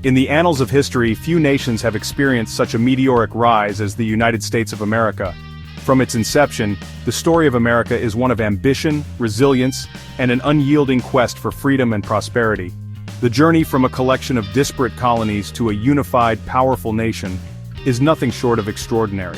In the annals of history, few nations have experienced such a meteoric rise as the United States of America. From its inception, the story of America is one of ambition, resilience, and an unyielding quest for freedom and prosperity. The journey from a collection of disparate colonies to a unified, powerful nation is nothing short of extraordinary.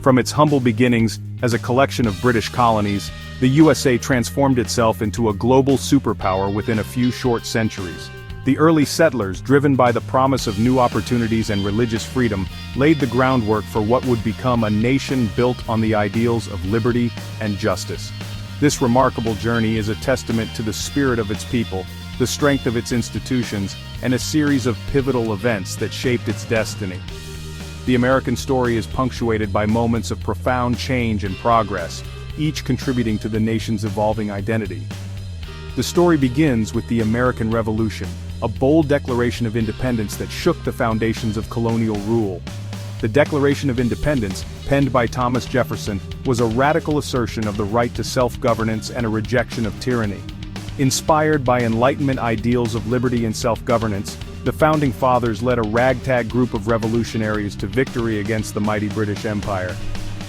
From its humble beginnings as a collection of British colonies, the USA transformed itself into a global superpower within a few short centuries. The early settlers, driven by the promise of new opportunities and religious freedom, laid the groundwork for what would become a nation built on the ideals of liberty and justice. This remarkable journey is a testament to the spirit of its people, the strength of its institutions, and a series of pivotal events that shaped its destiny. The American story is punctuated by moments of profound change and progress, each contributing to the nation's evolving identity. The story begins with the American Revolution, a bold declaration of independence that shook the foundations of colonial rule. The Declaration of Independence, penned by Thomas Jefferson, was a radical assertion of the right to self-governance and a rejection of tyranny. Inspired by Enlightenment ideals of liberty and self-governance, the Founding Fathers led a ragtag group of revolutionaries to victory against the mighty British Empire.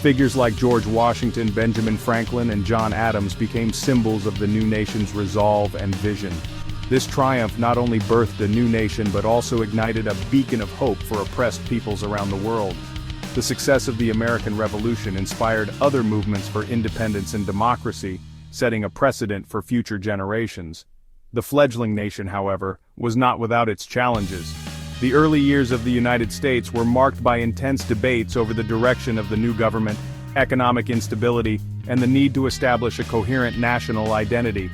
Figures like George Washington, Benjamin Franklin, and John Adams became symbols of the new nation's resolve and vision. This triumph not only birthed a new nation but also ignited a beacon of hope for oppressed peoples around the world. The success of the American Revolution inspired other movements for independence and democracy, setting a precedent for future generations. The fledgling nation, however, was not without its challenges. The early years of the United States were marked by intense debates over the direction of the new government, economic instability, and the need to establish a coherent national identity.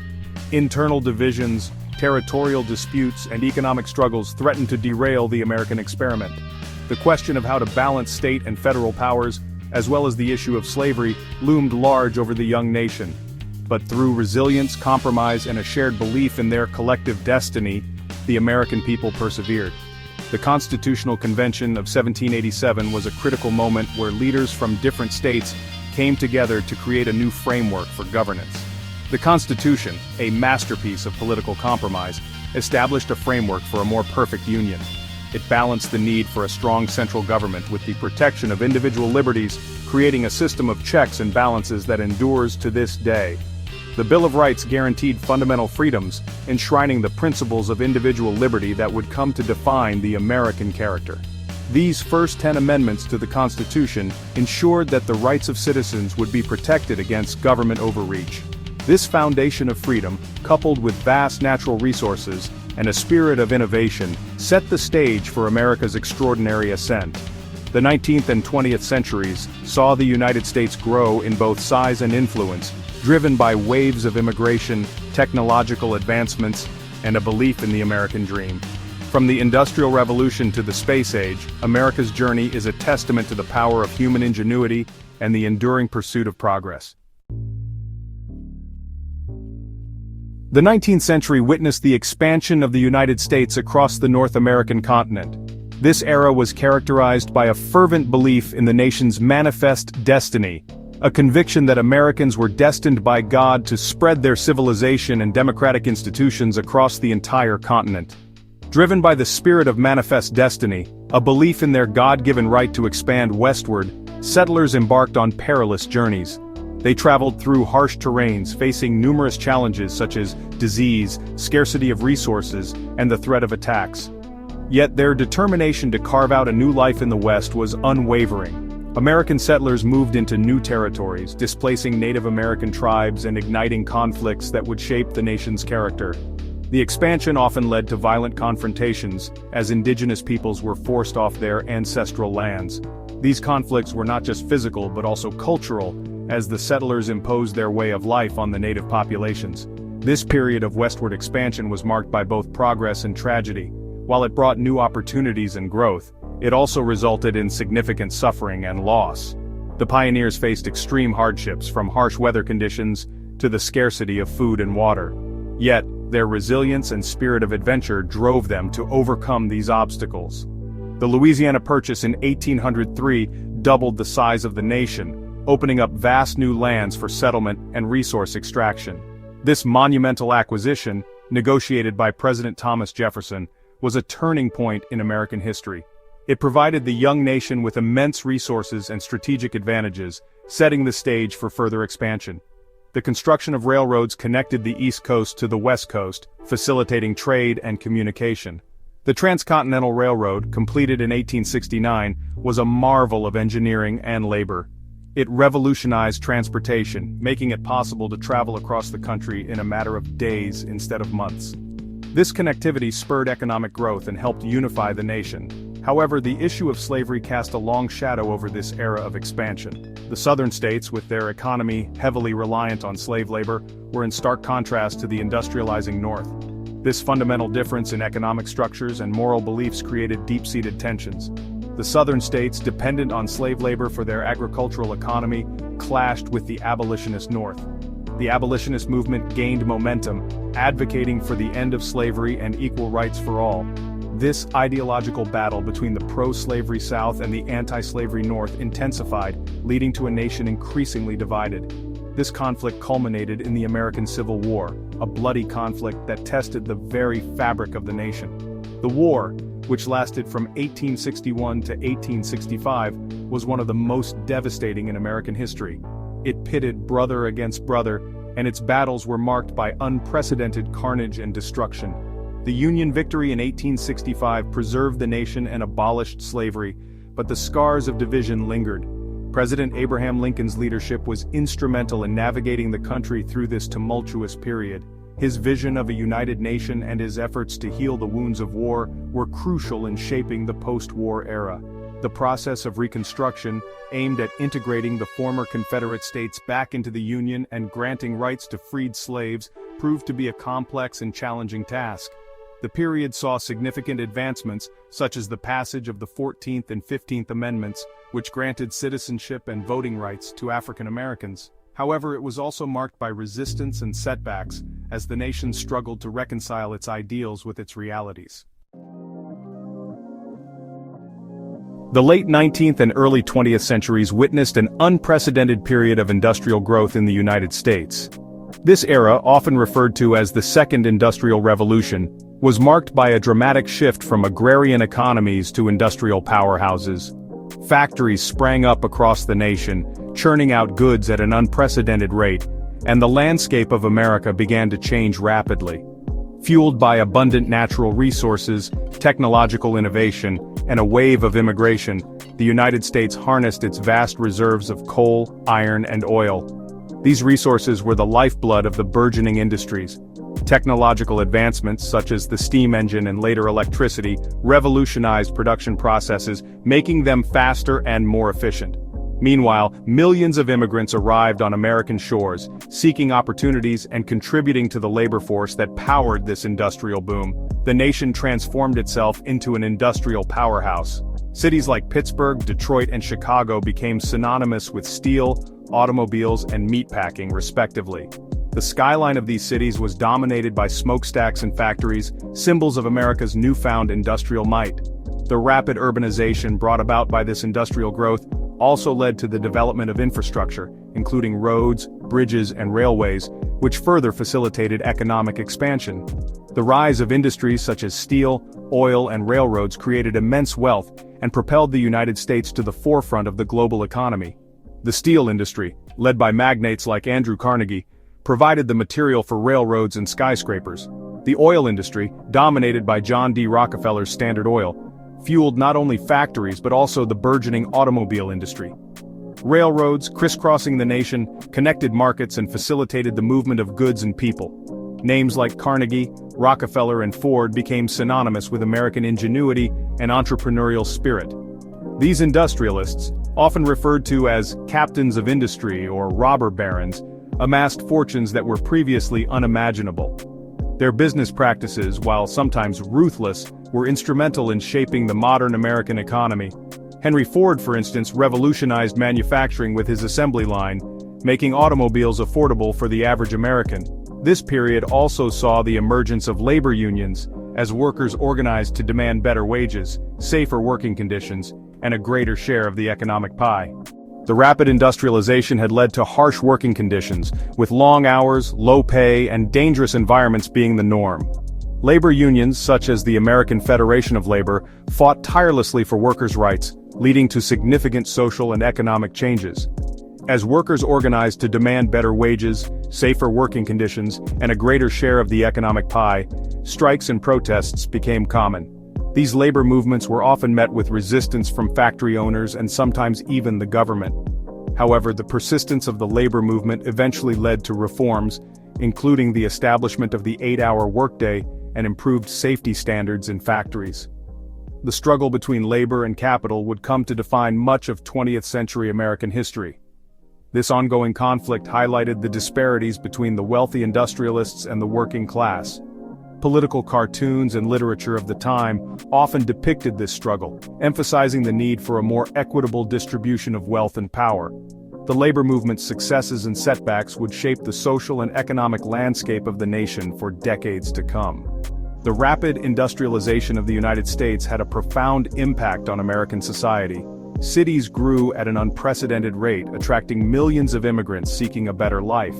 Internal divisions, territorial disputes, and economic struggles threatened to derail the American experiment. The question of how to balance state and federal powers, as well as the issue of slavery, loomed large over the young nation. But through resilience, compromise, and a shared belief in their collective destiny, the American people persevered. The Constitutional Convention of 1787 was a critical moment where leaders from different states came together to create a new framework for governance. The Constitution, a masterpiece of political compromise, established a framework for a more perfect union. It balanced the need for a strong central government with the protection of individual liberties, creating a system of checks and balances that endures to this day. The Bill of Rights guaranteed fundamental freedoms, enshrining the principles of individual liberty that would come to define the American character. These first 10 amendments to the Constitution ensured that the rights of citizens would be protected against government overreach. This foundation of freedom, coupled with vast natural resources and a spirit of innovation, set the stage for America's extraordinary ascent. The 19th and 20th centuries saw the United States grow in both size and influence, driven by waves of immigration, technological advancements, and a belief in the American dream. From the Industrial Revolution to the space age, America's journey is a testament to the power of human ingenuity and the enduring pursuit of progress. The 19th century witnessed the expansion of the United States across the North American continent. This era was characterized by a fervent belief in the nation's manifest destiny, a conviction that Americans were destined by God to spread their civilization and democratic institutions across the entire continent. Driven by the spirit of manifest destiny, a belief in their God-given right to expand westward, settlers embarked on perilous journeys. They traveled through harsh terrains, facing numerous challenges such as disease, scarcity of resources, and the threat of attacks. Yet their determination to carve out a new life in the West was unwavering. American settlers moved into new territories, displacing Native American tribes and igniting conflicts that would shape the nation's character. The expansion often led to violent confrontations, as indigenous peoples were forced off their ancestral lands. These conflicts were not just physical but also cultural, as the settlers imposed their way of life on the native populations. This period of westward expansion was marked by both progress and tragedy. While it brought new opportunities and growth, it also resulted in significant suffering and loss. The pioneers faced extreme hardships, from harsh weather conditions to the scarcity of food and water. Yet, their resilience and spirit of adventure drove them to overcome these obstacles. The Louisiana Purchase in 1803 doubled the size of the nation, opening up vast new lands for settlement and resource extraction. This monumental acquisition, negotiated by President Thomas Jefferson, was a turning point in American history. It provided the young nation with immense resources and strategic advantages, setting the stage for further expansion. The construction of railroads connected the East Coast to the West Coast, facilitating trade and communication. The Transcontinental Railroad, completed in 1869, was a marvel of engineering and labor. It revolutionized transportation, making it possible to travel across the country in a matter of days instead of months. This connectivity spurred economic growth and helped unify the nation. However, the issue of slavery cast a long shadow over this era of expansion. The southern states, with their economy heavily reliant on slave labor, were in stark contrast to the industrializing North. This fundamental difference in economic structures and moral beliefs created deep-seated tensions. The southern states, dependent on slave labor for their agricultural economy, clashed with the abolitionist North. The abolitionist movement gained momentum, advocating for the end of slavery and equal rights for all. This ideological battle between the pro-slavery South and the anti-slavery North intensified, leading to a nation increasingly divided. This conflict culminated in the American Civil War, a bloody conflict that tested the very fabric of the nation. The war, which lasted from 1861 to 1865, was one of the most devastating in American history. It pitted brother against brother, and its battles were marked by unprecedented carnage and destruction. The Union victory in 1865 preserved the nation and abolished slavery, but the scars of division lingered. President Abraham Lincoln's leadership was instrumental in navigating the country through this tumultuous period. His vision of a united nation and his efforts to heal the wounds of war were crucial in shaping the post-war era. The process of Reconstruction, aimed at integrating the former Confederate states back into the Union and granting rights to freed slaves, proved to be a complex and challenging task. The period saw significant advancements, such as the passage of the 14th and 15th Amendments, which granted citizenship and voting rights to African Americans. However, it was also marked by resistance and setbacks, as the nation struggled to reconcile its ideals with its realities. The late 19th and early 20th centuries witnessed an unprecedented period of industrial growth in the United States. This era, often referred to as the Second Industrial Revolution, was marked by a dramatic shift from agrarian economies to industrial powerhouses. Factories sprang up across the nation, churning out goods at an unprecedented rate, and the landscape of America began to change rapidly. Fueled by abundant natural resources, technological innovation, and a wave of immigration, the United States harnessed its vast reserves of coal, iron, and oil. These resources were the lifeblood of the burgeoning industries. Technological advancements such as the steam engine and later electricity revolutionized production processes, making them faster and more efficient. Meanwhile, millions of immigrants arrived on American shores, seeking opportunities and contributing to the labor force that powered this industrial boom. The nation transformed itself into an industrial powerhouse. Cities like Pittsburgh, Detroit, and Chicago became synonymous with steel, automobiles, and meatpacking, respectively. The skyline of these cities was dominated by smokestacks and factories, symbols of America's newfound industrial might. The rapid urbanization brought about by this industrial growth also led to the development of infrastructure, including roads, bridges, and railways, which further facilitated economic expansion. The rise of industries such as steel, oil, and railroads created immense wealth and propelled the United States to the forefront of the global economy. The steel industry, led by magnates like Andrew Carnegie, provided the material for railroads and skyscrapers. The oil industry, dominated by John D. Rockefeller's Standard Oil, fueled not only factories but also the burgeoning automobile industry. Railroads, crisscrossing the nation, connected markets and facilitated the movement of goods and people. Names like Carnegie, Rockefeller, and Ford became synonymous with American ingenuity and entrepreneurial spirit. These industrialists, often referred to as captains of industry or robber barons, amassed fortunes that were previously unimaginable. Their business practices, while sometimes ruthless, were instrumental in shaping the modern American economy. Henry Ford, for instance, revolutionized manufacturing with his assembly line, making automobiles affordable for the average American. This period also saw the emergence of labor unions, as workers organized to demand better wages, safer working conditions, and a greater share of the economic pie. The rapid industrialization had led to harsh working conditions, with long hours, low pay, and dangerous environments being the norm. Labor unions such as the American Federation of Labor fought tirelessly for workers' rights, leading to significant social and economic changes. As workers organized to demand better wages, safer working conditions, and a greater share of the economic pie, strikes and protests became common. These labor movements were often met with resistance from factory owners and sometimes even the government. However, the persistence of the labor movement eventually led to reforms, including the establishment of the 8-hour workday and improved safety standards in factories. The struggle between labor and capital would come to define much of 20th century American history. This ongoing conflict highlighted the disparities between the wealthy industrialists and the working class. Political cartoons and literature of the time often depicted this struggle, emphasizing the need for a more equitable distribution of wealth and power. The labor movement's successes and setbacks would shape the social and economic landscape of the nation for decades to come. The rapid industrialization of the United States had a profound impact on American society. Cities grew at an unprecedented rate, attracting millions of immigrants seeking a better life.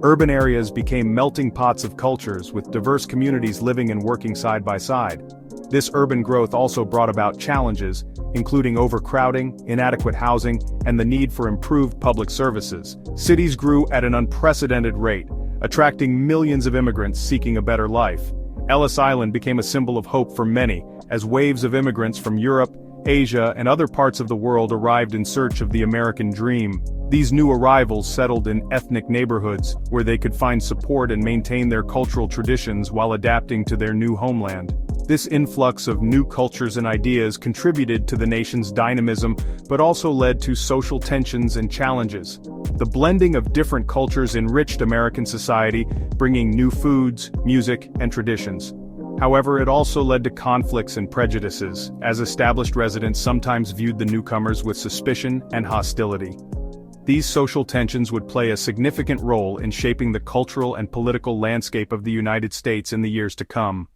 Urban areas became melting pots of cultures with diverse communities living and working side by side. This urban growth also brought about challenges, including overcrowding, inadequate housing, and the need for improved public services. Cities grew at an unprecedented rate, attracting millions of immigrants seeking a better life. Ellis Island became a symbol of hope for many, as waves of immigrants from Europe, Asia, and other parts of the world arrived in search of the American dream. These new arrivals settled in ethnic neighborhoods, where they could find support and maintain their cultural traditions while adapting to their new homeland. This influx of new cultures and ideas contributed to the nation's dynamism, but also led to social tensions and challenges. The blending of different cultures enriched American society, bringing new foods, music, and traditions. However, it also led to conflicts and prejudices, as established residents sometimes viewed the newcomers with suspicion and hostility. These social tensions would play a significant role in shaping the cultural and political landscape of the United States in the years to come.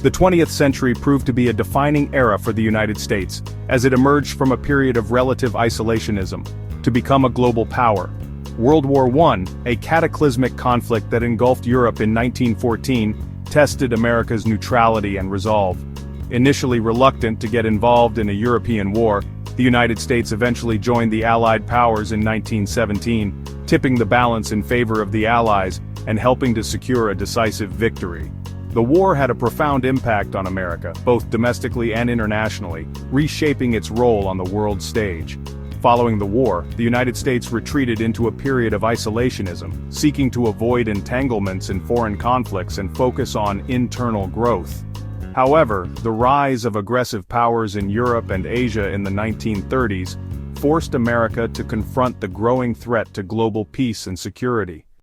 The 20th century proved to be a defining era for the United States, as it emerged from a period of relative isolationism to become a global power. World War I, a cataclysmic conflict that engulfed Europe in 1914, tested America's neutrality and resolve. Initially reluctant to get involved in a European war, the United States eventually joined the Allied powers in 1917, tipping the balance in favor of the Allies and helping to secure a decisive victory. The war had a profound impact on America, both domestically and internationally, reshaping its role on the world stage. Following the war, the United States retreated into a period of isolationism, seeking to avoid entanglements in foreign conflicts and focus on internal growth. However, the rise of aggressive powers in Europe and Asia in the 1930s forced America to confront the growing threat to global peace and security.